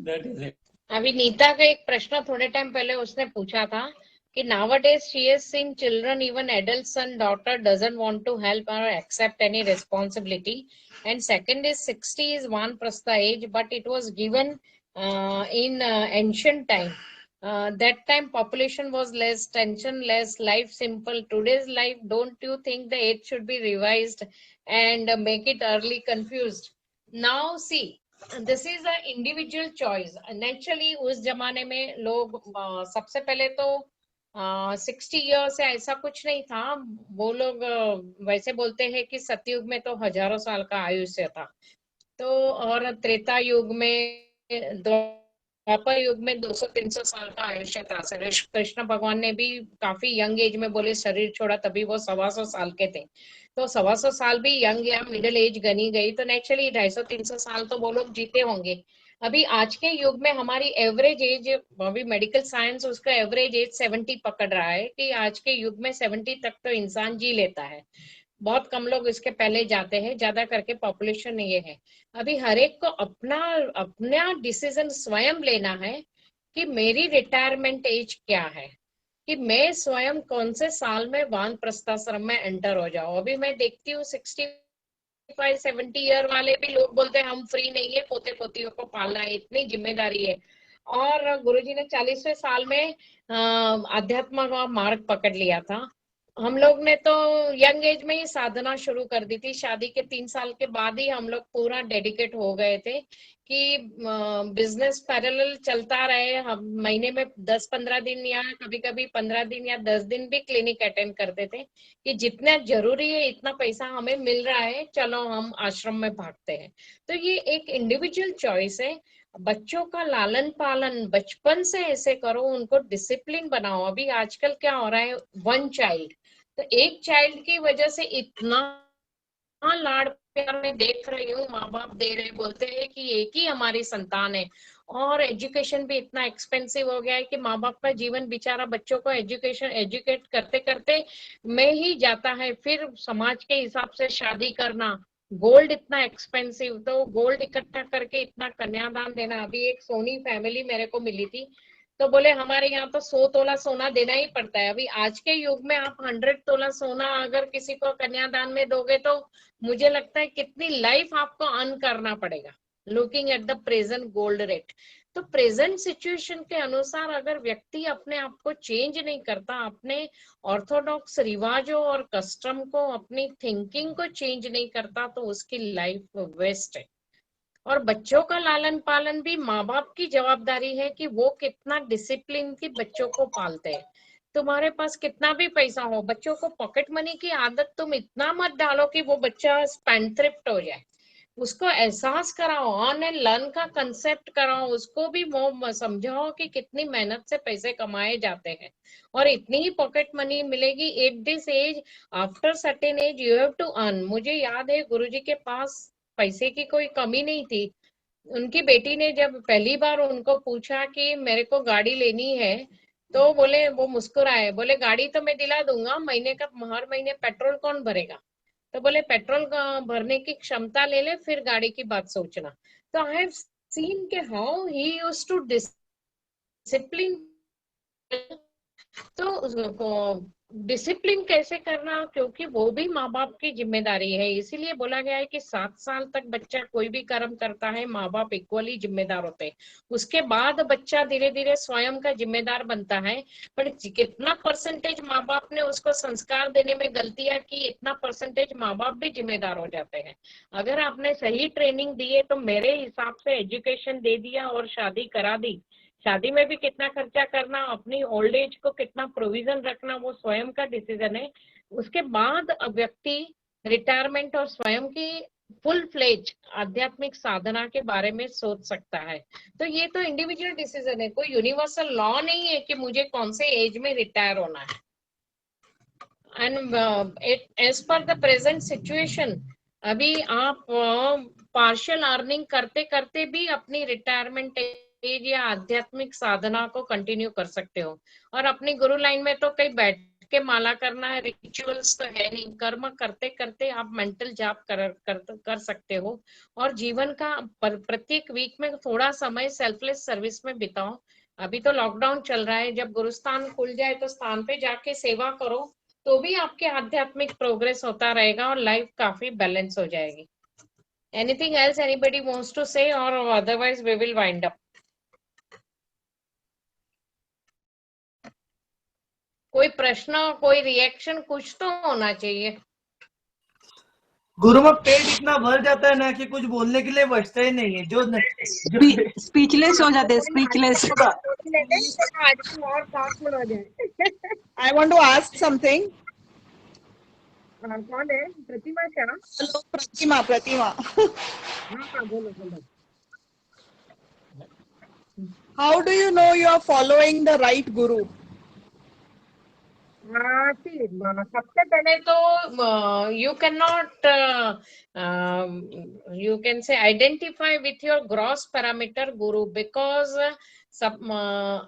That is it. अभी नीता का एक प्रश्न थोड़े टाइम पहले उसने पूछा था कि nowadays she has seen children, even adult son, daughter doesn't want to help or accept any responsibility. And second is 60 is Vanprastha age, but it was given in ancient time. That time population was less, tension less, life simple. Today's life, don't you think the age should be revised and make it early confused? Now see, this is a individual choice. Naturally उस जमाने में लोग सबसे पहले तो 60 year से ऐसा कुछ नहीं था. वो लोग वैसे बोलते हैं कि सतयुग में तो हजारों साल का आयुष्य था. तो और त्रेता युग में, द्वापर युग में 200-300 साल का आयुष्य था. कृष्ण भगवान ने भी काफी यंग एज में बोले शरीर छोड़ा, तभी वो 125 साल के थे. तो 125 साल भी यंग या मिडिल एज गनी गई, तो नेचुरली 250-300 साल तो वो लोग जीते होंगे. अभी आज के युग में हमारी एवरेज एज, अभी मेडिकल साइंस उसका एवरेज एज 70 पकड़ रहा है कि आज के युग में 70 तक तो इंसान जी लेता है. बहुत कम लोग इसके पहले जाते हैं, ज्यादा करके पॉपुलेशन ये है. अभी हर एक को अपना अपना डिसीजन स्वयं लेना है कि मेरी रिटायरमेंट एज क्या है, कि मैं स्वयं कौन से साल में वानप्रस्थाश्रम में एंटर हो जाऊं. अभी मैं देखती हूँ 65-70 ईयर वाले भी लोग बोलते हैं हम फ्री नहीं है, पोते पोतियों को पालना है, इतनी जिम्मेदारी है. और गुरुजी ने 40वें साल में अध्यात्म का मार्ग पकड़ लिया था. हम लोग ने तो यंग एज में ही साधना शुरू कर दी थी. शादी के 3 साल के बाद ही हम लोग पूरा डेडिकेट हो गए थे कि बिजनेस पैरेलल चलता रहे. हम महीने में 10-15 दिन या कभी कभी 15 दिन या 10 दिन भी क्लिनिक अटेंड करते थे कि जितना जरूरी है इतना पैसा हमें मिल रहा है, चलो हम आश्रम में भागते हैं. तो ये एक इंडिविजुअल चॉइस है. बच्चों का लालन पालन बचपन से ऐसे करो, उनको डिसिप्लिन बनाओ. अभी आजकल क्या हो रहा है, वन चाइल्ड, तो एक चाइल्ड की वजह से इतना लाड़ प्यार में देख रही हूँ. माँ बाप दे रहे, बोलते हैं कि एक ही हमारी संतान है. और एजुकेशन भी इतना एक्सपेंसिव हो गया है कि माँ बाप का जीवन बेचारा बच्चों को एजुकेट करते करते में ही जाता है. फिर समाज के हिसाब से शादी करना, गोल्ड इतना एक्सपेंसिव, तो गोल्ड इकट्ठा करके इतना कन्यादान देना. अभी एक सोनी फैमिली मेरे को मिली थी, तो बोले हमारे यहाँ तो 100 तोला सोना देना ही पड़ता है. अभी आज के युग में आप 100 तोला सोना अगर किसी को कन्यादान में दोगे तो मुझे लगता है कितनी लाइफ आपको अर्न करना पड़ेगा, looking at the present gold rate. तो प्रेजेंट सिचुएशन के अनुसार अगर व्यक्ति अपने आप को चेंज नहीं करता, अपने ऑर्थोडॉक्स रिवाजों और कस्टम को, अपनी थिंकिंग को चेंज नहीं करता, तो उसकी लाइफ वेस्ट है. और बच्चों का लालन पालन भी माँ बाप की जवाबदारी है कि वो कितना डिसिप्लिन की बच्चों को पालते हैं. तुम्हारे पास कितना भी पैसा हो, बच्चों को पॉकेट मनी की आदत तुम इतना मत डालो कि वो बच्चा स्पेंडथ्रिफ्ट हो जाए. उसको एहसास कराओ, ऑन एंड लर्न का कंसेप्ट कराओ. उसको भी वो समझाओ कि कितनी मेहनत से पैसे कमाए जाते हैं और इतनी ही पॉकेट मनी मिलेगी at this age. After certain age you have to earn. मुझे याद है गुरुजी के पास पैसे की कोई कमी नहीं थी. उनकी बेटी ने जब पहली बार उनको पूछा कि मेरे को गाड़ी लेनी है, तो बोले, वो मुस्कुराए, बोले गाड़ी तो मैं दिला दूंगा, महीने का हर महीने पेट्रोल कौन भरेगा. तो बोले पेट्रोल भरने की क्षमता ले ले, फिर गाड़ी की बात सोचना. तो आई हैव सीन के how he used to discipline. तो डिसिप्लिन कैसे करना, क्योंकि वो भी माँ बाप की जिम्मेदारी है. इसीलिए बोला गया है कि 7 साल तक बच्चा कोई भी कर्म करता है, माँ बाप इक्वली जिम्मेदार होते हैं. उसके बाद बच्चा धीरे धीरे स्वयं का जिम्मेदार बनता है. पर कितना परसेंटेज माँ बाप ने उसको संस्कार देने में गलतियां की, इतना परसेंटेज माँ बाप भी जिम्मेदार हो जाते हैं. अगर आपने सही ट्रेनिंग दी है तो मेरे हिसाब से एजुकेशन दे दिया और शादी करा दी. शादी में भी कितना खर्चा करना, अपनी ओल्ड एज को कितना प्रोविजन रखना, वो स्वयं का डिसीजन है. उसके बाद व्यक्ति रिटायरमेंट और स्वयं की फुल फ्लेज आध्यात्मिक साधना के बारे में सोच सकता है. तो ये तो इंडिविजुअल डिसीजन है, कोई यूनिवर्सल लॉ नहीं है कि मुझे कौन से एज में रिटायर होना है. And as per the present situation, अभी आप पार्शियल अर्निंग करते करते भी अपनी रिटायरमेंट एज या आध्यात्मिक साधना को कंटिन्यू कर सकते हो. और अपनी गुरु लाइन में तो कहीं बैठ के माला करना है, रिचुअल्स तो है नहीं, कर्म करते करते आप मेंटल जाप कर सकते हो। और जीवन का प्रत्येक वीक में थोड़ा समय सेल्फलेस सर्विस में बिताओ। अभी तो लॉकडाउन चल रहा है, जब गुरुस्थान खुल जाए तो स्थान पे जाके सेवा करो, तो भी आपके आध्यात्मिक प्रोग्रेस होता रहेगा और लाइफ काफी बैलेंस हो जाएगी। Anything else anybody wants to say, और otherwise we will wind up. कोई प्रश्न, कोई रिएक्शन, कुछ तो होना चाहिए। गुरु में पेट इतना भर जाता है ना कि कुछ बोलने के लिए बचता ही नहीं है। जो स्पीचलेस हो जाते हैं, speechless. I want to ask something. कौन है? प्रतिमा क्या? Hello, Pratima. हाँ, बोलो बोलो। How do you know you are following the right guru? सबसे पहले तो you can not, you can say identify with your gross parameter Guru, because सब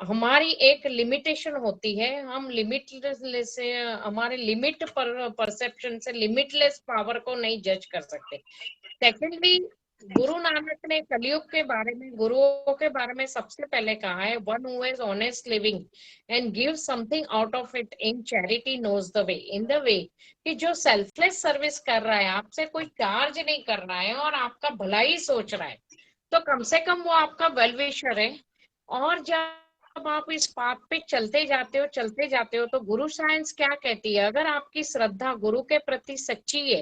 हमारी एक लिमिटेशन होती है। हम लिमिटलेस से, हमारे लिमिट पर परसेप्शन से लिमिटलेस पावर को नहीं जज कर सकते। सेकेंडली, गुरु नानक ने कलयुग के बारे में, गुरुओं के बारे में सबसे पहले कहा है, one who is honest living and give something out of it in charity knows the way. In the way कि जो सेल्फलेस सर्विस कर रहा है, आपसे कोई चार्ज नहीं कर रहा है और आपका भला ही सोच रहा है, तो कम से कम वो आपका वेल विशर है। और जब आप इस पाथ पे चलते जाते हो तो गुरु साइंस क्या कहती है, अगर आपकी श्रद्धा गुरु के प्रति सच्ची है,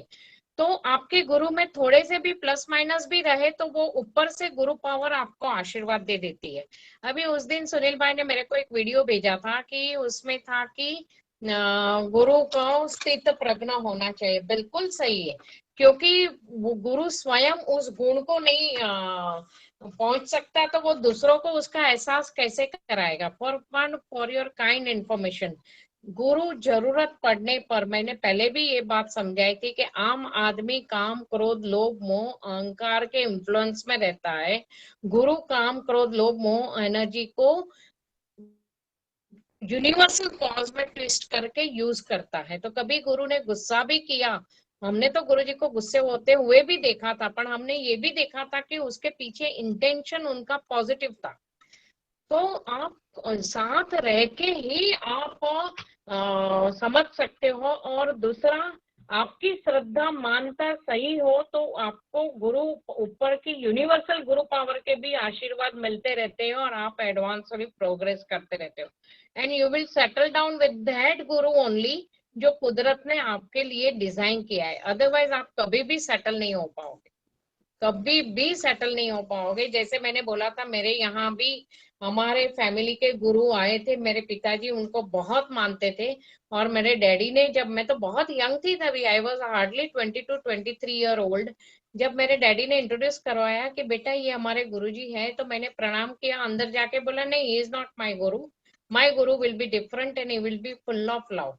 तो आपके गुरु में थोड़े से भी प्लस माइनस भी रहे तो वो ऊपर से गुरु पावर आपको आशीर्वाद दे देती है। अभी उस दिन सुनील भाई ने मेरे को एक वीडियो भेजा था कि उसमें था कि गुरु को स्थित प्रज्ञ होना चाहिए। बिल्कुल सही है, क्योंकि वो गुरु स्वयं उस गुण को नहीं पहुंच सकता, तो वो दूसरों को उसका एहसास कैसे कराएगा। फॉर योर काइंड इंफॉर्मेशन, गुरु जरूरत पड़ने पर, मैंने पहले भी ये बात समझाई थी कि आम आदमी काम क्रोध लोभ मोह अहंकार के इन्फ्लुएंस में रहता है। गुरु काम क्रोध लोभ मोह एनर्जी को यूनिवर्सल कॉज में ट्विस्ट करके यूज करता है। तो कभी गुरु ने गुस्सा भी किया, हमने तो गुरु जी को गुस्से होते हुए भी देखा था, पर हमने ये भी देखा था कि उसके पीछे इंटेंशन उनका पॉजिटिव था। तो आप साथ रह के ही आप समझ सकते हो। और दूसरा, आपकी श्रद्धा मानता सही हो तो आपको गुरु ऊपर की यूनिवर्सल गुरु पावर के भी आशीर्वाद मिलते रहते हैं और आप एडवांसली प्रोग्रेस करते रहते हो। And you will settle down with that Guru only, जो कुदरत ने आपके लिए डिजाइन किया है। अदरवाइज आप कभी भी सेटल नहीं हो पाओगे, कभी भी सेटल नहीं हो पाओगे। जैसे मैंने बोला था, मेरे यहाँ भी हमारे फैमिली के गुरु आए थे, मेरे पिताजी उनको बहुत मानते थे। और मेरे डैडी ने, जब मैं तो बहुत यंग थी तभी, I was hardly 22-23 year old, जब मेरे डैडी ने इंट्रोड्यूस करवाया कि बेटा ये हमारे गुरुजी है, तो मैंने प्रणाम किया, अंदर जाके बोला नहीं, he is not my Guru, my Guru will be different and he will be full of love.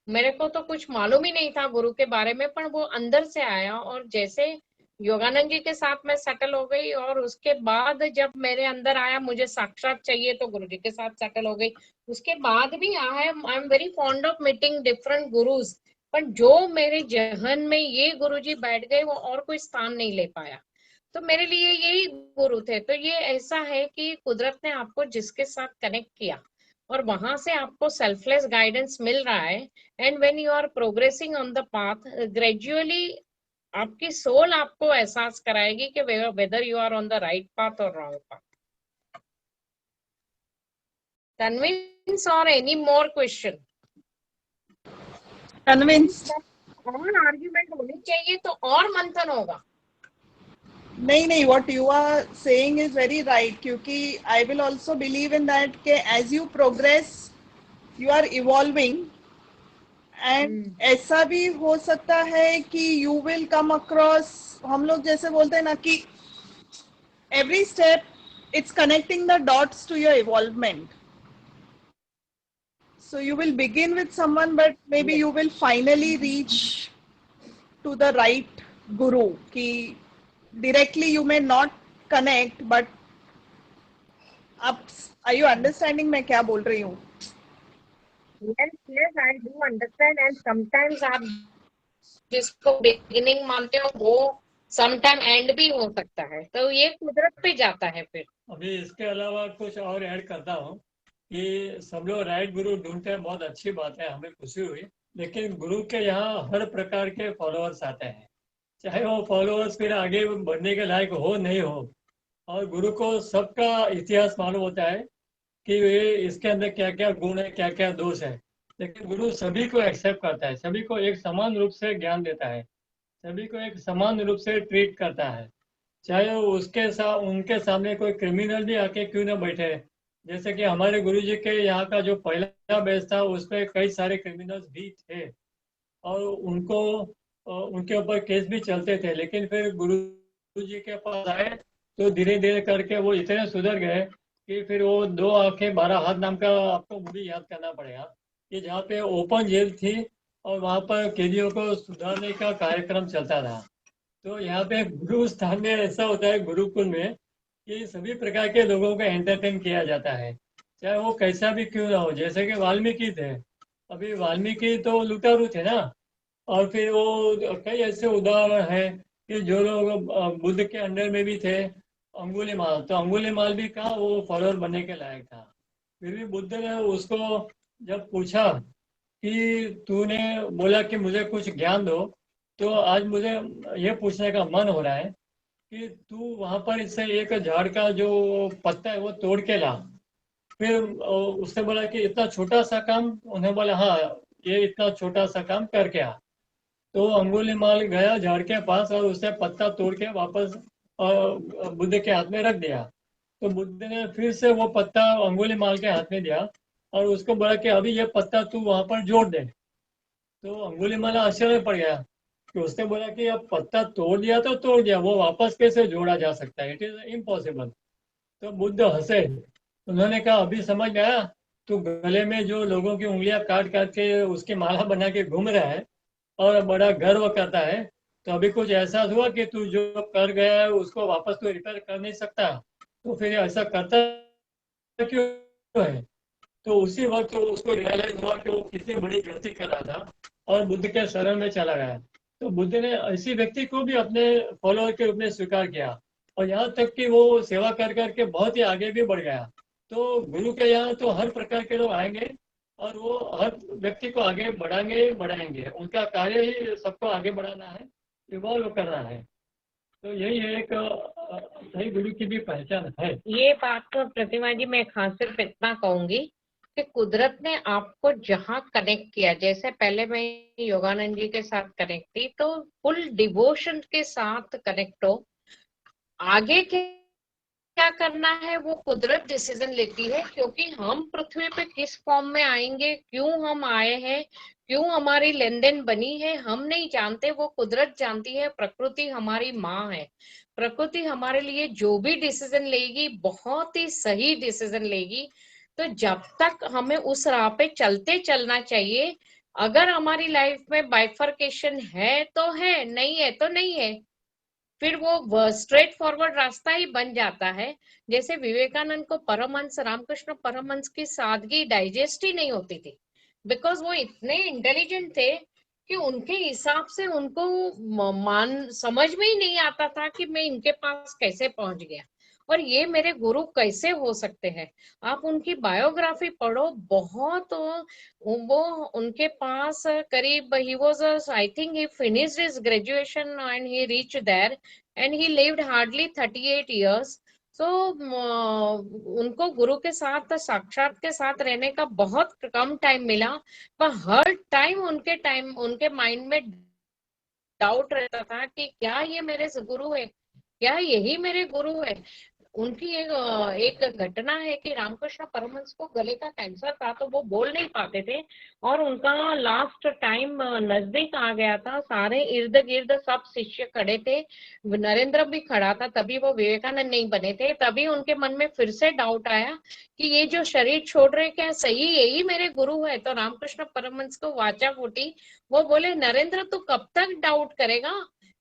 मेरे को तो कुछ मालूम ही नहीं था गुरु के बारे में, पर वो अंदर से आया। और जैसे योगानंद जी के साथ मैं सेटल हो गई, और उसके बाद जब मेरे अंदर आया मुझे साक्षात चाहिए, तो गुरु जी के साथ सेटल हो गई। उसके बाद भी I am very fond of meeting different gurus, पर जो मेरे जहन में ये गुरु जी बैठ गए, वो और कोई स्थान नहीं ले पाया। तो मेरे लिए यही गुरु थे। तो ये ऐसा है कि कुदरत ने आपको जिसके साथ कनेक्ट किया और वहां से आपको सेल्फलेस गाइडेंस मिल रहा है, and when you are progressing on the path, gradually आपकी सोल आपको एहसास कराएगी कि whether you are on the right path और रॉन्ग पाथ। कन्विंस और एनी मोर क्वेश्चन? Convince. और आर्ग्यूमेंट होनी चाहिए तो और मंथन होगा। नहीं, what you are saying is very right, क्योंकि I will also believe in that कि as you progress you are evolving, and ऐसा भी हो सकता है कि you will come across, हम लोग जैसे बोलते हैं ना कि every step it's connecting the dots to your evolvement. So you will begin with someone, but maybe you will finally reach to the right guru. कि directly you may not connect, but are you understanding मैं क्या बोल रही हूँ? Yes, yes, I do understand, and sometimes आप जिसको beginning मानते हो वो समटाइम एंड भी हो सकता है, तो ये कुदरत पे जाता है फिर। अभी इसके अलावा कुछ और ऐड करता हूँ कि सब लोग राइट गुरु ढूंढते हैं, बहुत अच्छी बात है, हमें खुशी हुई। लेकिन गुरु के यहाँ हर प्रकार के फॉलोअर्स आते हैं, चाहे वो फॉलोअर्स फिर आगे बढ़ने के लायक हो नहीं हो। और गुरु को सबका इतिहास मालूम होता है कि ये इसके अंदर क्या क्या गुण है, क्या क्या दोष है। लेकिन गुरु सभी को एक्सेप्ट करता है, सभी को एक समान रूप से ज्ञान देता है, सभी को एक समान रूप से ट्रीट करता है। चाहे वो उसके साथ उनके सामने कोई क्रिमिनल भी आके क्यों ना बैठे। जैसे कि हमारे गुरुजी के यहाँ का जो पहला बैच था उसमें कई सारे क्रिमिनल्स भी थे और उनको उनके ऊपर केस भी चलते थे, लेकिन फिर गुरुजी के पास आए तो धीरे धीरे करके वो इतने सुधर गए कि फिर वो 2 आंखें 12 हाथ नाम का आपको मूवी याद करना पड़ेगा, कि जहाँ पे ओपन जेल थी और वहाँ पर कैदियों को सुधारने का कार्यक्रम चलता था। तो यहाँ पे गुरु स्थान में ऐसा होता है गुरुकुल में कि सभी प्रकार के लोगों को एंटरटेन किया जाता है, चाहे वो कैसा भी क्यों ना हो। जैसे कि वाल्मीकि थे, अभी वाल्मीकि तो लुटारू थे ना, और फिर वो कई ऐसे उदाहरण हैं कि जो लोग बुद्ध के अंडर में भी थे। अंगुलीमाल, तो अंगुलीमाल भी कहा वो फॉलोअर बनने के लायक था, फिर भी बुद्ध ने उसको जब पूछा कि तूने बोला कि मुझे कुछ ज्ञान दो, तो आज मुझे ये पूछने का मन हो रहा है कि तू वहां पर इससे एक झाड़ का जो पत्ता है वो तोड़ के ला। फिर उसने बोला कि इतना छोटा सा काम, उन्हें बोला हाँ ये इतना छोटा सा काम करके आ। तो अंगुलीमाल गया झाड़ के पास और उसने पत्ता तोड़ के वापस बुद्ध के हाथ में रख दिया। तो बुद्ध ने फिर से वो पत्ता अंगुलीमाल के हाथ में दिया और उसको बोला कि अभी ये पत्ता तू वहां पर जोड़ दे। तो अंगुलीमाल आश्चर्य में पड़ गया कि उसने बोला कि अब पत्ता तोड़ दिया तो तोड़ दिया, वो वापस कैसे जोड़ा जा सकता है, इट इज इम्पॉसिबल। तो बुद्ध हंसे, उन्होंने कहा अभी समझ में आया, तू गले में जो लोगों की उंगलियां काट काट के उसकी माला बना के घूम रहा है और बड़ा गर्व करता है, तो अभी कुछ एहसास हुआ कि तू जो कर गया है उसको वापस तो रिपेयर कर नहीं सकता, तो फिर ऐसा करता क्यों है। तो उसी वक्त उसको रियलाइज हुआ कि वो कितनी बड़ी गलती कर रहा था और बुद्ध के शरण में चला गया। तो बुद्ध ने ऐसी व्यक्ति को भी अपने फॉलोअर के रूप में स्वीकार किया और यहाँ तक कि वो सेवा कर करके बहुत ही आगे भी बढ़ गया। तो गुरु के यहाँ तो हर प्रकार के लोग आएंगे और वो हर व्यक्ति को आगे बढ़ाएंगे बढ़ाएंगे, उनका कार्य ही सबको आगे बढ़ाना है, इवॉल्व करना है। तो यही एक सही गुरु की भी पहचान है। ये बात तो प्रतिमा जी मैं खास सिर्फ इतना कहूंगी कि कुदरत ने आपको जहां कनेक्ट किया, जैसे पहले मैं योगानंद जी के साथ कनेक्ट थी, तो फुल डिवोशन के साथ कनेक्ट हो। आगे क्या करना है वो कुदरत डिसीजन लेती है, क्योंकि हम पृथ्वी पे किस फॉर्म में आएंगे, क्यों हम आए हैं, क्यों हमारी लेन देन बनी है, हम नहीं जानते, वो कुदरत जानती है। प्रकृति हमारी माँ है, प्रकृति हमारे लिए जो भी डिसीजन लेगी बहुत ही सही डिसीजन लेगी। तो जब तक हमें उस राह पे चलते चलना चाहिए। अगर हमारी लाइफ में बाइफर्केशन है तो है, नहीं है तो नहीं है, फिर वो स्ट्रेट फॉरवर्ड रास्ता ही बन जाता है। जैसे विवेकानंद को परमहंस रामकृष्ण परमहंस की सादगी डाइजेस्ट ही नहीं होती थी, बिकॉज वो इतने इंटेलिजेंट थे कि उनके हिसाब से उनको मान समझ में ही नहीं आता था कि मैं इनके पास कैसे पहुंच गया और ये मेरे गुरु कैसे हो सकते हैं। आप उनकी बायोग्राफी पढ़ो, बहुत वो उनके पास करीब ही was I think he finished his graduation and he reached there and he lived hardly 38 years। So उनको गुरु के साथ साक्षात के साथ रहने का बहुत कम टाइम मिला, पर हर टाइम उनके माइंड में डाउट रहता था कि क्या ये मेरे गुरु है, क्या यही मेरे गुरु है। उनकी एक घटना है कि रामकृष्ण परमहंस को गले का कैंसर था, तो वो बोल नहीं पाते थे और उनका लास्ट टाइम नजदीक आ गया था। सारे इर्द गिर्द सब शिष्य खड़े थे, नरेंद्र भी खड़ा था, तभी वो विवेकानंद नहीं बने थे। तभी उनके मन में फिर से डाउट आया कि ये जो शरीर छोड़ रहे क्या सही यही मेरे गुरु है। तो रामकृष्ण परमहंस को वाचा फूटी, वो बोले नरेंद्र तू कब तक डाउट करेगा,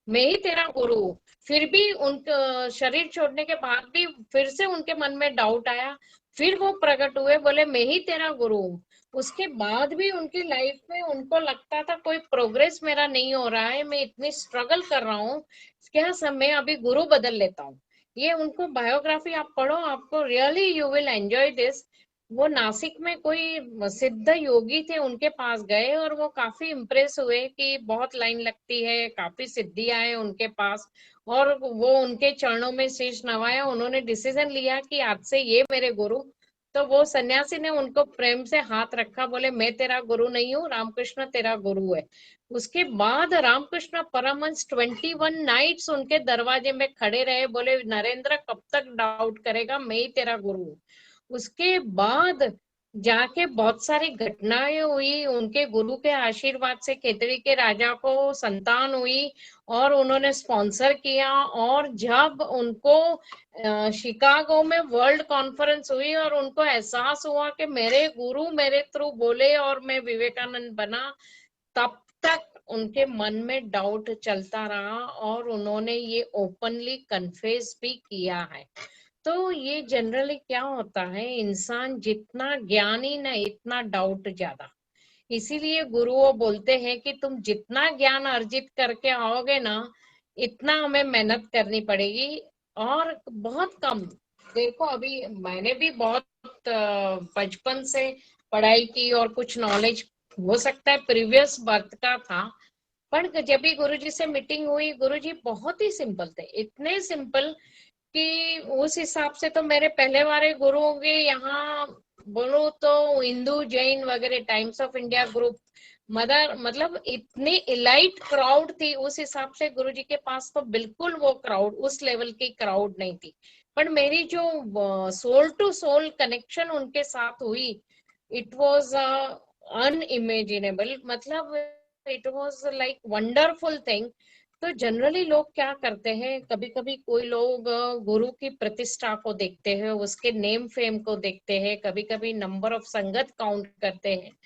मैं ही तेरा गुरु हूँ। फिर भी उनका शरीर छोड़ने के बाद भी फिर से उनके मन में डाउट आया, फिर वो प्रकट हुए, बोले मैं ही तेरा गुरु हूँ। उसके बाद भी उनकी लाइफ में उनको लगता था कोई प्रोग्रेस मेरा नहीं हो रहा है, मैं इतनी स्ट्रगल कर रहा हूँ, क्या सब मैं अभी गुरु बदल लेता हूँ। ये उनको बायोग्राफी आप पढ़ो, आपको really you will enjoy this. वो नासिक में कोई सिद्ध योगी थे, उनके पास गए और वो काफी इम्प्रेस हुए कि बहुत लाइन लगती है, काफी सिद्धियां है उनके पास, और वो उनके चरणों में शीश नवाया। उन्होंने डिसीजन लिया कि आज से ये मेरे गुरु। तो वो सन्यासी ने उनको प्रेम से हाथ रखा, बोले मैं तेरा गुरु नहीं हूँ, रामकृष्ण तेरा गुरु है। उसके बाद रामकृष्ण परमहंस 21 नाइट्स उनके दरवाजे में खड़े रहे, बोले नरेंद्र कब तक डाउट करेगा, मैं ही तेरा गुरु हूँ। उसके बाद जाके बहुत सारी घटनाएं हुई, उनके गुरु के आशीर्वाद से खेतड़ी के राजा को संतान हुई और उन्होंने स्पॉन्सर किया। और जब उनको शिकागो में वर्ल्ड कॉन्फ्रेंस हुई और उनको एहसास हुआ कि मेरे गुरु मेरे थ्रू बोले और मैं विवेकानंद बना, तब तक उनके मन में डाउट चलता रहा और उन्होंने ये ओपनली कन्फेस भी किया है। तो ये जनरली क्या होता है, इंसान जितना ज्ञानी ना इतना डाउट ज्यादा। इसीलिए गुरुओं बोलते हैं कि तुम जितना ज्ञान अर्जित करके आओगे ना, इतना हमें मेहनत करनी पड़ेगी। और बहुत कम, देखो अभी मैंने भी बहुत बचपन से पढ़ाई की और कुछ नॉलेज हो सकता है प्रीवियस बर्थ का था, पर जब भी गुरुजी से मीटिंग हुई, गुरुजी बहुत ही सिंपल थे, इतने सिंपल कि उस हिसाब से तो मेरे पहले वाले गुरुओं के यहाँ बोलो तो हिंदू जैन वगैरह times of India group mother, मतलब इतनी इलाइट क्राउड थी उस हिसाब से। गुरुजी के पास तो बिल्कुल वो क्राउड उस लेवल की क्राउड नहीं थी, पर मेरी जो सोल टू सोल कनेक्शन उनके साथ हुई, इट वाज अनइमेजिनेबल, मतलब it was like wonderful thing. तो जनरली लोग क्या करते हैं, कभी कभी कोई लोग गुरु की प्रतिष्ठा को देखते हैं, उसके नेम फेम को देखते हैं, कभी कभी नंबर ऑफ संगत काउंट करते हैं,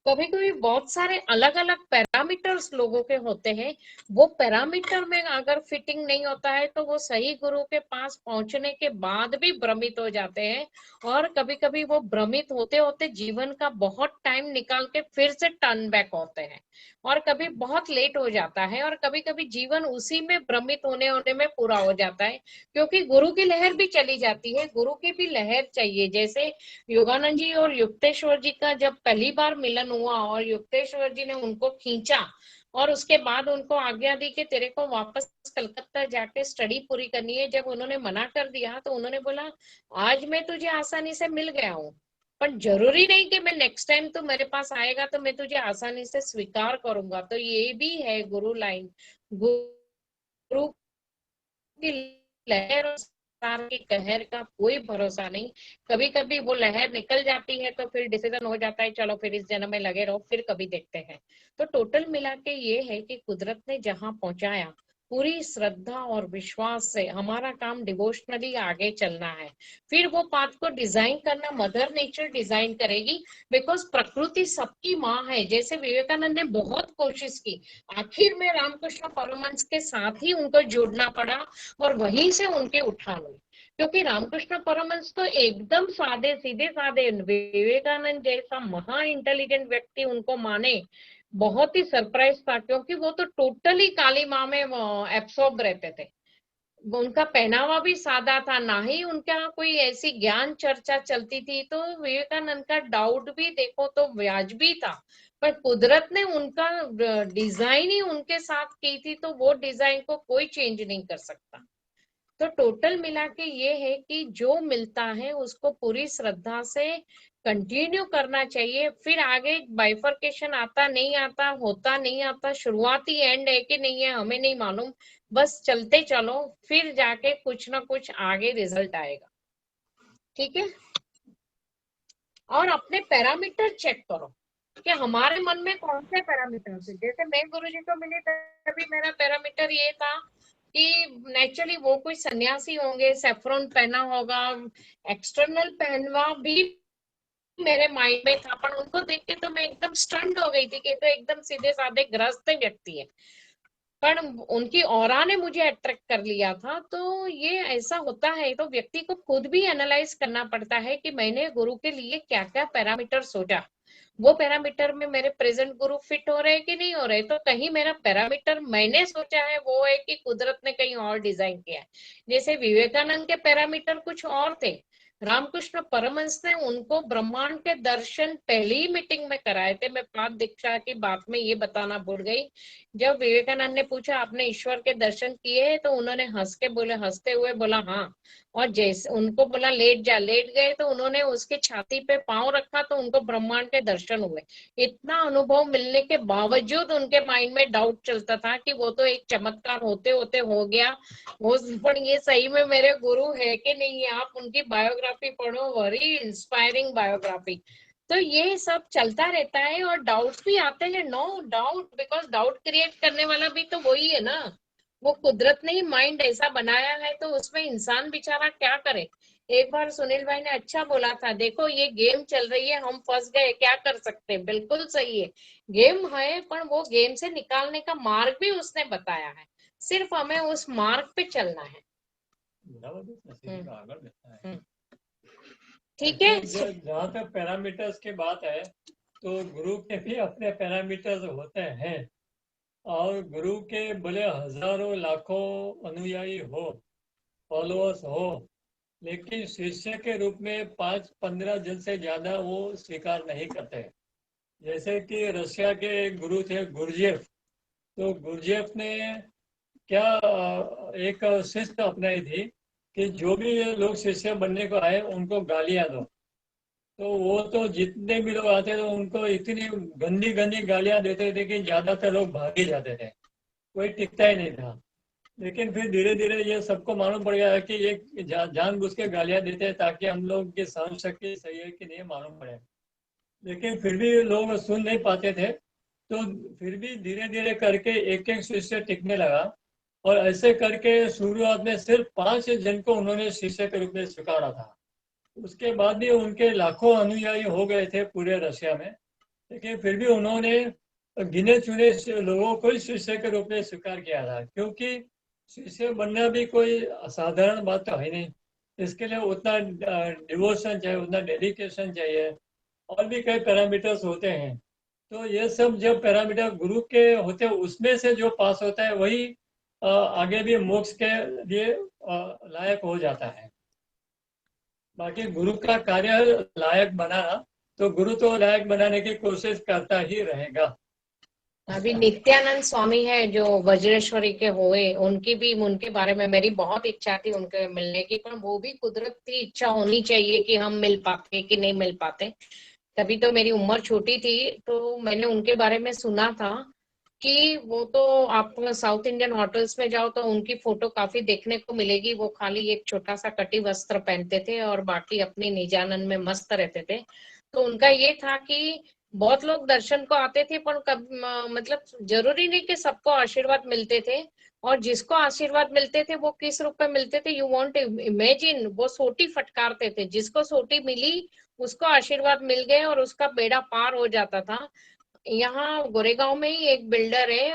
कभी कभी बहुत सारे अलग अलग पैरामीटर्स लोगों के होते हैं। वो पैरामीटर में अगर फिटिंग नहीं होता है तो वो सही गुरु के पास पहुंचने के बाद भी भ्रमित हो जाते हैं। और कभी कभी वो भ्रमित होते होते जीवन का बहुत टाइम निकाल के फिर से टर्न बैक होते हैं, और कभी बहुत लेट हो जाता है, और कभी कभी जीवन उसी में भ्रमित होने होने में पूरा हो जाता है, क्योंकि गुरु की लहर भी चली जाती है, गुरु की भी लहर चाहिए। जैसे योगानंद जी और युक्तेश्वर जी का जब पहली बार मिलन हुआ और युक्तेश्वर जी ने उनको खींचा और उसके बाद उनको आज्ञा दी कि तेरे को वापस कलकत्ता जाके स्टडी पूरी करनी है, जब उन्होंने मना कर दिया तो उन्होंने बोला आज मैं तुझे आसानी से मिल गया हूँ, पर जरूरी नहीं कि मैं नेक्स्ट टाइम तो मेरे पास आएगा तो मैं तुझे आसानी से स्वीकार करूंगा। तो ये भी है गुरु लाइन, गुरु की लहर और संसार की कहर का कोई भरोसा नहीं। कभी कभी वो लहर निकल जाती है तो फिर डिसीजन हो जाता है चलो फिर इस जन्म में लगे रहो, फिर कभी देखते हैं। तो टोटल मिला के ये है कि कुदरत ने जहां पहुंचाया, पूरी श्रद्धा और विश्वास से हमारा काम डिवोशनली आगे चलना है। फिर वो पाथ को डिजाइन करना मदर नेचर डिजाइन करेगी, बिकॉज प्रकृति सबकी माँ है। जैसे विवेकानंद ने बहुत कोशिश की, आखिर में रामकृष्ण परमहंस के साथ ही उनको जोड़ना पड़ा और वहीं से उनके उठान हुई। क्योंकि रामकृष्ण परमहंस तो एकदम सादे सीधे सादे, विवेकानंद जैसा महा इंटेलिजेंट व्यक्ति उनको माने, बहुत ही सरप्राइज था, क्योंकि वो तो टोटली काली माँ में एब्सॉर्ब रहते थे। उनका पहनावा भी सादा था, ना ही उनका कोई ऐसी ज्ञान चर्चा चलती थी। तो विवेकानंद का डाउट भी देखो तो वाजिबी था, पर कुदरत ने उनका डिजाइन ही उनके साथ की थी, तो वो डिजाइन को कोई चेंज नहीं कर सकता। तो टोटल मिला के ये है कि जो मिलता है उसको पूरी श्रद्धा से कंटिन्यू करना चाहिए। फिर आगे बाइफर्केशन आता नहीं आता, होता नहीं आता, शुरुआती एंड है कि नहीं है हमें नहीं मालूम, बस चलते चलो, फिर जाके कुछ ना कुछ आगे रिजल्ट आएगा। ठीक है, और अपने पैरामीटर चेक करो कि हमारे मन में कौन से पैरामीटर है। जैसे मैं गुरुजी को मिली तभी मेरा पैरामीटर ये था कि नेचुरली वो कोई सन्यासी होंगे, सेफ्रॉन पहना होगा, एक्सटर्नल पहनवा भी मेरे माइंड में था, पर उनको देख के तो मैं एकदम स्टंड हो गई थी कि तो एकदम सीधे साधे गृहस्थ व्यक्ति है, पर उनकी ऑरा ने मुझे अट्रैक्ट कर लिया था। तो ये ऐसा होता है, तो व्यक्ति को खुद भी एनालाइज करना पड़ता है कि मैंने गुरु के लिए क्या क्या पैरामीटर सोचा। वो पैरामीटर में मेरे प्रेजेंट गुरु फिट हो रहे कि नहीं हो रहे, तो कहीं मेरा पैरामीटर मैंने सोचा है वो है कि कुदरत ने कहीं और डिजाइन किया है। जैसे विवेकानंद के पैरामीटर कुछ और थे, रामकृष्ण परमहंस ने उनको ब्रह्मांड के दर्शन पहली ही मीटिंग में कराए थे। मैं पाद दीक्षा की बात में ये बताना भूल गई, जब विवेकानंद ने पूछा आपने ईश्वर के दर्शन किए, तो उन्होंने हंस के बोले, हंसते हुए बोला हाँ, और जैसे उनको बोला लेट जा, लेट गए तो उन्होंने उसकी छाती पे पांव रखा तो उनको ब्रह्मांड के दर्शन हुए। इतना अनुभव मिलने के बावजूद उनके माइंड में डाउट चलता था कि वो तो एक चमत्कार होते होते हो गया, वो पर ये सही में मेरे गुरु है कि नहीं है। आप उनकी बायोग्राफी पढ़ो, वेरी इंस्पायरिंग बायोग्राफी। तो ये सब चलता रहता है और डाउट्स भी आते हैं, no doubt, because doubt create करने वाला भी तो वही है ना, वो कुदरत ने ही माइंड ऐसा बनाया है, तो उसमें इंसान बेचारा क्या करे। एक बार सुनील भाई ने अच्छा बोला था, देखो ये गेम चल रही है, हम फंस गए, क्या कर सकते हैं। बिल्कुल सही है, गेम है, पर वो गेम से निकालने का मार्ग भी उसने बताया है, सिर्फ हमें उस मार्ग पे चलना है। ठीक है। जहाँ तक पैरामीटर्स की बात है, तो गुरु के भी अपने पैरामीटर्स होते हैं, और गुरु के भले हजारों लाखों अनुयायी हो, फॉलोअर्स हो, लेकिन शिष्य के रूप में 5-15 जन से ज्यादा वो स्वीकार नहीं करते। जैसे कि रशिया के गुरु थे गुरजेफ, तो गुरजेफ ने क्या एक शिस्त अपनाई थी कि जो भी लोग शिष्य बनने को आए उनको गालियां दो। तो वो तो जितने भी लोग आते थे उनको इतनी गंदी गंदी गालियां देते थे कि ज्यादातर लोग भाग ही जाते थे, कोई टिकता ही नहीं था। लेकिन फिर धीरे धीरे ये सबको मालूम पड़ गया कि ये जानबूझ के गालियां देते हैं ताकि हम लोग की सहन शक्ति सही है कि नहीं मालूम पड़े। लेकिन फिर भी लोग सुन नहीं पाते थे, तो फिर भी धीरे धीरे करके एक एक शिष्य टिकने लगा, और ऐसे करके शुरुआत में सिर्फ 5 जन को उन्होंने शिष्य के रूप में स्वीकारा था। उसके बाद भी उनके लाखों अनुयायी हो गए थे पूरे रशिया में, लेकिन फिर भी उन्होंने गिने चुने लोगों को ही शिष्य के रूप में स्वीकार किया था, क्योंकि शिष्य बनना भी कोई असाधारण बात तो है नहीं। इसके लिए उतना डिवोशन चाहिए, उतना डेडिकेशन चाहिए, और भी कई पैरामीटर्स होते हैं। तो ये सब जब पैरामीटर गुरु के होते हैं, उसमें से जो पास होता है वही आगे भी मोक्ष के लिए लायक हो जाता है। बाकी गुरु का कार्य लायक बनाना, तो गुरु तो लायक बनाने की कोशिश करता ही रहेगा। अभी नित्यानंद स्वामी है जो वज्रेश्वरी के हुए, उनके बारे में मेरी बहुत इच्छा थी उनके मिलने की, पर वो भी कुदरत की इच्छा होनी चाहिए कि हम मिल पाते कि नहीं मिल पाते। तभी तो मेरी उम्र छोटी थी, तो मैंने उनके बारे में सुना था कि वो तो आप साउथ इंडियन होटल्स में जाओ तो उनकी फोटो काफी देखने को मिलेगी, वो खाली एक छोटा सा कटी वस्त्र पहनते थे और बाकी अपनी निजानंद में मस्त रहते थे। तो उनका ये था कि बहुत लोग दर्शन को आते थे, पर मतलब जरूरी नहीं कि सबको आशीर्वाद मिलते थे, और जिसको आशीर्वाद मिलते थे वो किस रूप में मिलते थे, यू वांट इमेजिन, वो सोटी फटकारते थे, जिसको सोटी मिली उसको आशीर्वाद मिल गए और उसका बेड़ा पार हो जाता था। यहाँ गोरेगांव में ही एक बिल्डर है,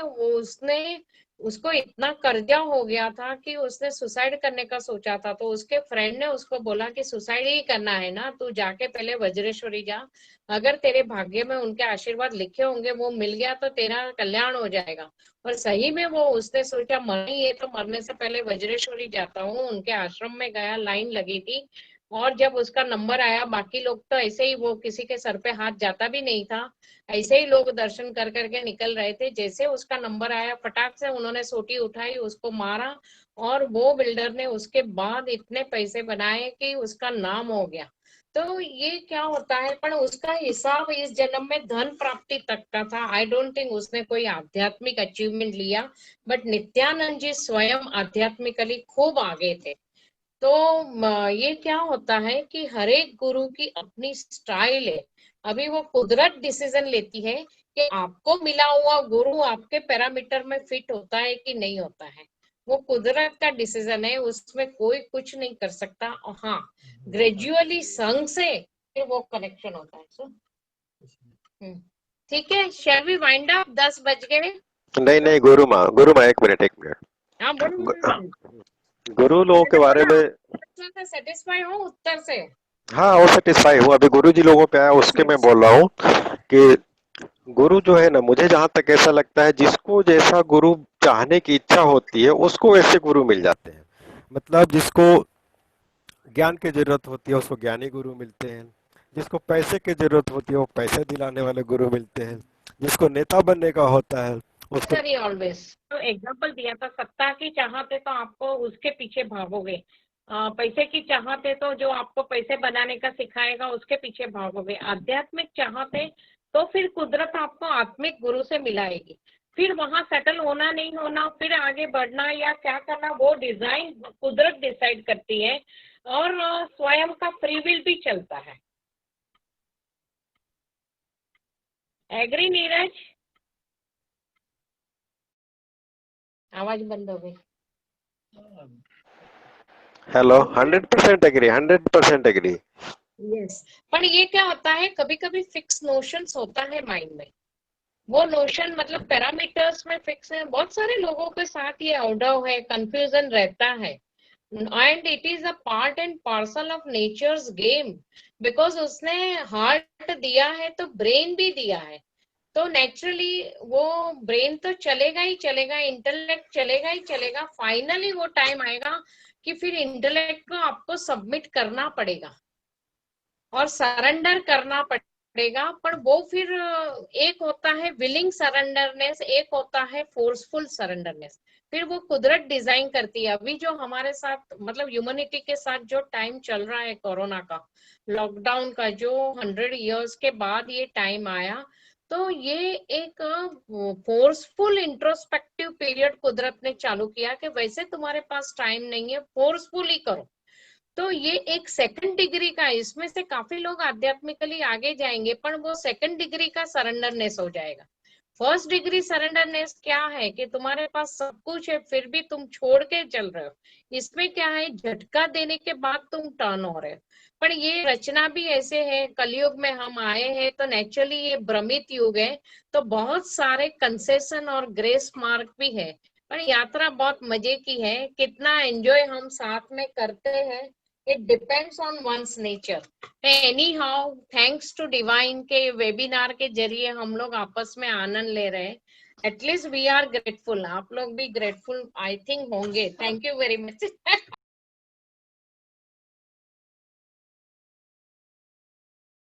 उसको इतना कर्जा हो गया था कि उसने सुसाइड करने का सोचा था, तो उसके फ्रेंड ने उसको बोला कि सुसाइड ही करना है ना, तू जाके पहले वज्रेश्वरी जा, अगर तेरे भाग्य में उनके आशीर्वाद लिखे होंगे, वो मिल गया तो तेरा कल्याण हो जाएगा। और सही में वो उसने सोचा मरना ही है तो मरने से पहले वज्रेश्वरी जाता हूँ, उनके आश्रम में गया, लाइन लगी थी, और जब उसका नंबर आया, बाकी लोग तो ऐसे ही, वो किसी के सर पे हाथ जाता भी नहीं था, ऐसे ही लोग दर्शन कर करके निकल रहे थे। जैसे उसका नंबर आया, फटाक से उन्होंने सोटी उठाई, उसको मारा, और वो बिल्डर ने उसके बाद इतने पैसे बनाए कि उसका नाम हो गया। तो ये क्या होता है, पर उसका हिसाब इस जन्म में धन प्राप्ति तक का था। आई डोंट थिंक उसने कोई आध्यात्मिक अचीवमेंट लिया, बट नित्यानंद जी स्वयं आध्यात्मिकली खूब आगे थे। तो ये क्या होता है कि हर एक गुरु की अपनी स्टाइल है। अभी वो कुदरत डिसीजन लेती है कि आपको मिला हुआ गुरु आपके पैरामीटर में फिट होता है कि नहीं होता है, वो कुदरत का डिसीजन है, उसमें कोई कुछ नहीं कर सकता। और हाँ, ग्रेजुअली संग से फिर वो कनेक्शन होता है। सो ठीक है, शैल वी वाइंड अप? 10 बज गए। नहीं गुरु माँ एक मिनट हाँ बोलो। गुरु लोगों के बारे में सेटिस्फाई हो उत्तर से? हाँ, वो सेटिस्फाई हूँ। अभी गुरु जी लोगों पे आया उसके मैं बोल रहा हूँ कि गुरु जो है ना, मुझे जहां तक ऐसा लगता है, जिसको जैसा गुरु चाहने की इच्छा होती है उसको वैसे गुरु मिल जाते हैं। मतलब जिसको ज्ञान की जरूरत होती है उसको ज्ञानी गुरु मिलते हैं, जिसको पैसे की जरूरत होती है वो पैसे दिलाने वाले गुरु मिलते हैं, जिसको नेता बनने का होता है उसको। सर ऑलवेज तो एग्जाम्पल दिया था, सत्ता की चाहते तो आपको उसके पीछे भागोगे, पैसे की चाहते तो जो आपको पैसे बनाने का सिखाएगा उसके पीछे भागोगे, आध्यात्मिक चाहते तो फिर कुदरत आपको आत्मिक गुरु से मिलाएगी। फिर वहां सेटल होना नहीं होना, फिर आगे बढ़ना या क्या करना, वो डिजाइन कुदरत डिसाइड करती है और स्वयं का फ्री विल भी चलता है। एग्री नीरज? आवाज बंद हो गई। Hello, 100% agree, 100% agree. यस, पर ये क्या होता है, कभी कभी फिक्स नोशंस होता है माइंड में, वो नोशन मतलब पैरामीटर्स में फिक्स है। बहुत सारे लोगों के साथ ये आउडव है, कंफ्यूजन रहता है, and it is a part and parcel of nature's game, because उसने हार्ट दिया है तो ब्रेन भी दिया है, तो नेचुरली वो ब्रेन तो चलेगा ही चलेगा, इंटेलेक्ट चलेगा ही चलेगा, फाइनली वो टाइम आएगा कि फिर इंटेलेक्ट को आपको सबमिट करना पड़ेगा और सरेंडर करना पड़ेगा। पर वो फिर एक होता है विलिंग सरेंडरनेस, एक होता है फोर्सफुल सरेंडरनेस, फिर वो कुदरत डिजाइन करती है। अभी जो हमारे साथ मतलब ह्यूमैनिटी के साथ जो टाइम चल रहा है कोरोना का, लॉकडाउन का, जो 100 इयर्स के बाद ये टाइम आया, तो ये एक फोर्सफुल इंट्रोस्पेक्टिव पीरियड कुदरत ने चालू किया कि वैसे तुम्हारे पास टाइम नहीं है, फोर्सफुली करो। तो ये एक सेकंड डिग्री का है, इसमें से काफी लोग आध्यात्मिकली आगे जाएंगे, पर वो सेकंड डिग्री का सरेंडरनेस हो जाएगा। फर्स्ट डिग्री सरेंडरनेस क्या है कि तुम्हारे पास सब कुछ है फिर भी तुम छोड़ के चल रहे हो, इसमें क्या है, झटका देने के बाद तुम टर्न हो रहे हो। पर ये रचना भी ऐसे है, कलयुग में हम आए हैं तो नेचुरली ये भ्रमित युग है, तो बहुत सारे कंसेशन और ग्रेस मार्क भी है, पर यात्रा बहुत मजे की है, कितना एंजॉय हम साथ में करते हैं, it depends on one's nature। anyhow thanks to divine के वेबिनार के जरिए हम लोग आपस में आनंद ले रहे हैं, एटलीस्ट वी आर ग्रेटफुल, आप लोग भी ग्रेटफुल आई थिंक होंगे। Thank you very much.